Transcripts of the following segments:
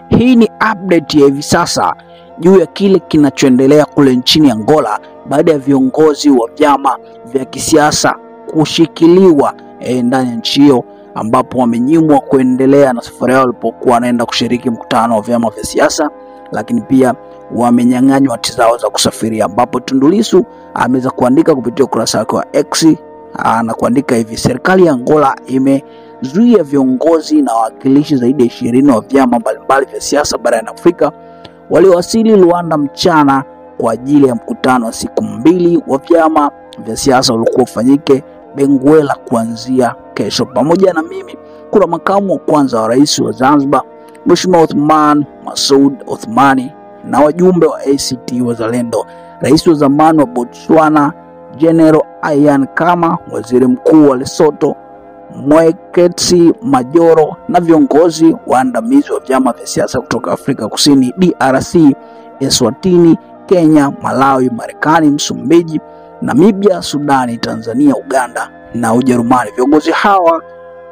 Hii ni update ya hivi sasa juu ya kile kinachoendelea kule nchini Angola baada ya viongozi wa vyama vya kisiasa kushikiliwa ndani ya nchi hiyo, ambapo wamenyimwa kuendelea na safari yao walipokuwa wanaenda kushiriki mkutano wa vyama vya siasa, lakini pia wamenyang'anywa hati zao za kusafiria, ambapo Tundu Lissu ameweza kuandika kupitia ukurasa wake wa X na kuandika hivi: serikali ya Angola imezuia viongozi na wawakilishi zaidi ya 20 wa vyama mbalimbali vya siasa barani Afrika waliowasili Luanda mchana kwa ajili ya mkutano wa siku 2 wa vyama vya siasa uliokuwa ufanyike Benguela kuanzia kesho. Pamoja na mimi kuna makamu wa kwanza wa rais wa Zanzibar Mheshimiwa Othman Masoud Othmani na wajumbe wa ACT Wazalendo, rais wa zamani wa Botswana General Ian Khama, waziri mkuu wa Lesotho Moeketsi Majoro na viongozi waandamizi wa vyama vya siasa kutoka Afrika Kusini, DRC, Eswatini, Kenya, Malawi, Marekani, Msumbiji, Namibia, Sudani, Tanzania, Uganda na Ujerumani. Viongozi hawa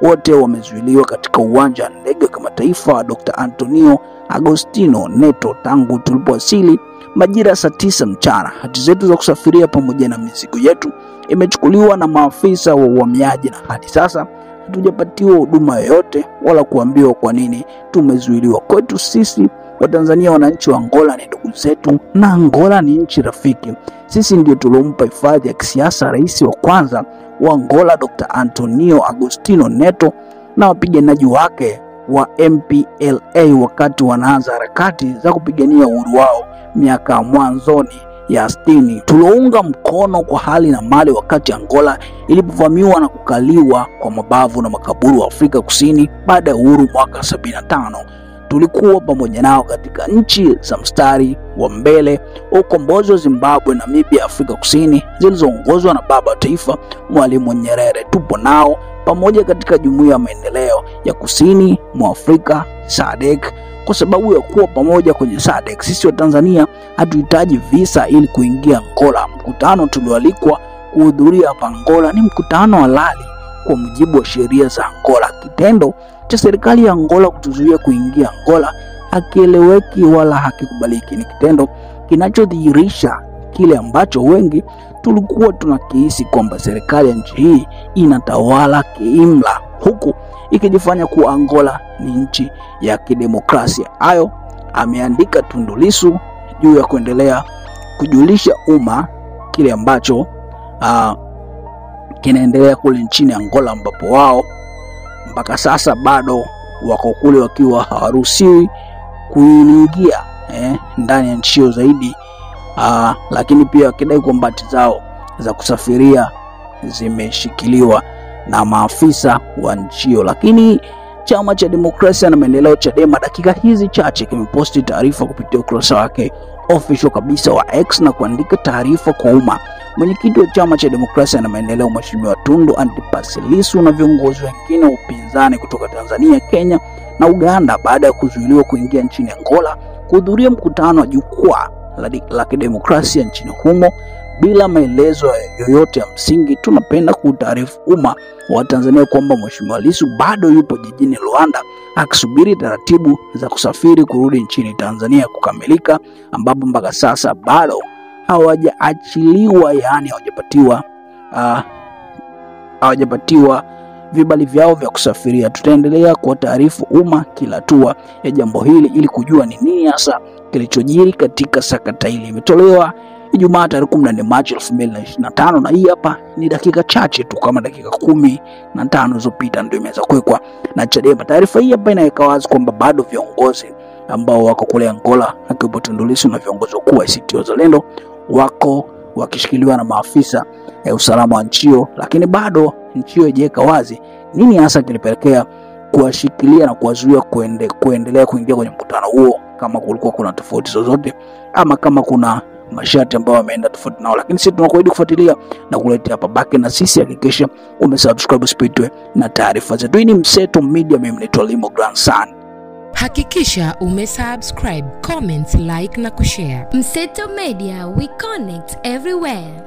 wote wamezuiliwa katika uwanja wa ndege wa kimataifa wa Dr. Antonio Agostinho Neto tangu tulipowasili majira saa 9 mchana. Hati zetu za kusafiria pamoja na mizigo yetu imechukuliwa na maafisa wa uhamiaji na hadi sasa hatujapatiwa huduma yoyote wala kuambiwa kwa nini tumezuiliwa. Kwetu sisi Watanzania, wananchi wa Angola ni ndugu zetu na Angola ni nchi rafiki. Sisi ndio tuliompa hifadhi ya kisiasa rais wa kwanza wa Angola Dr. Antonio Agostinho Neto na wapiganaji wake wa MPLA wakati wanaanza harakati za kupigania uhuru wao miaka mwanzoni ya 60. Tuliunga mkono kwa hali na mali wakati Angola ilipovamiwa na kukaliwa kwa mabavu na makaburu wa Afrika Kusini baada ya uhuru mwaka 75. Tulikuwa pamoja nao katika nchi za mstari wa mbele wa ukombozi wa Zimbabwe, Namibia, Afrika Kusini zilizoongozwa na baba wa taifa Mwalimu Nyerere. Tupo nao pamoja katika jumuiya ya maendeleo ya kusini mwa Afrika SADC. Kwa sababu ya kuwa pamoja kwenye SADC, sisi wa Tanzania hatuhitaji visa ili kuingia Angola. Mkutano tulioalikwa kuhudhuria hapa Angola ni mkutano halali kwa mujibu wa sheria za Angola. Kitendo cha serikali ya Angola kutuzuia kuingia Angola hakieleweki wala hakikubaliki. Ni kitendo kinachodhihirisha kile ambacho wengi tulikuwa tunakihisi, kwamba serikali ya nchi hii inatawala kiimla huku ikijifanya kuwa Angola ni nchi ya kidemokrasia. Hayo ameandika Tundu Lissu juu ya kuendelea kujulisha umma kile ambacho kinaendelea kule nchini Angola, ambapo wao mpaka sasa bado wako kule wakiwa hawaruhusiwi kuingia ndani ya nchi zaidi, lakini pia wakidai kwamba hati zao za kusafiria zimeshikiliwa na maafisa wa nchi hiyo. Lakini Chama cha Demokrasia na Maendeleo Chadema dakika hizi chache kimeposti taarifa kupitia ukurasa wake official kabisa wa X na kuandika taarifa kwa umma. Mwenyekiti wa Chama cha Demokrasia na Maendeleo Mheshimiwa Tundu Antipas Lissu na viongozi wengine wa upinzani kutoka Tanzania, Kenya na Uganda baada ya kuzuiliwa kuingia nchini Angola kuhudhuria mkutano wa jukwaa la kidemokrasia nchini humo bila maelezo yoyote ya msingi. Tunapenda kuutaarifu umma wa Tanzania kwamba Mheshimiwa Lissu bado yupo jijini Luanda akisubiri taratibu za kusafiri kurudi nchini Tanzania kukamilika, ambapo mpaka sasa bado hawajaachiliwa, yani hawajapatiwa vibali vyao vya kusafiria. Tutaendelea kwa taarifu umma kila hatua ya jambo hili ili kujua ni nini hasa kilichojiri katika sakata hili. Imetolewa Ijumaa tarehe 14 Machi 2025 na hii hapa ni dakika chache tu, kama dakika 15 zilizopita ndio imeweza kuwekwa na Chadema. Taarifa hii hapa inaweka wazi kwamba bado viongozi ambao wako kule Angola akiwepo Tundu Lissu na viongozi wakuu wa ACT Wazalendo wako wakishikiliwa na maafisa ya usalama wa nchi hiyo, lakini bado nchi hiyo haijaweka wazi nini hasa kilipelekea kuwashikilia na kuwazuia kuendelea kuingia kwenye mkutano huo, kama kulikuwa kuna tofauti zozote ama kama kuna masharti ambayo wameenda tofauti nao. Lakini sisi tunakuahidi kufuatilia na kuletea hapa. Baki na sisi, hakikisha umesubscribe usipitwe na taarifa zetu. Hii ni Mseto Media, mimi naitwa Limo Grandson. Hakikisha umesubscribe, comment, like na kushare. Mseto Media, we connect everywhere.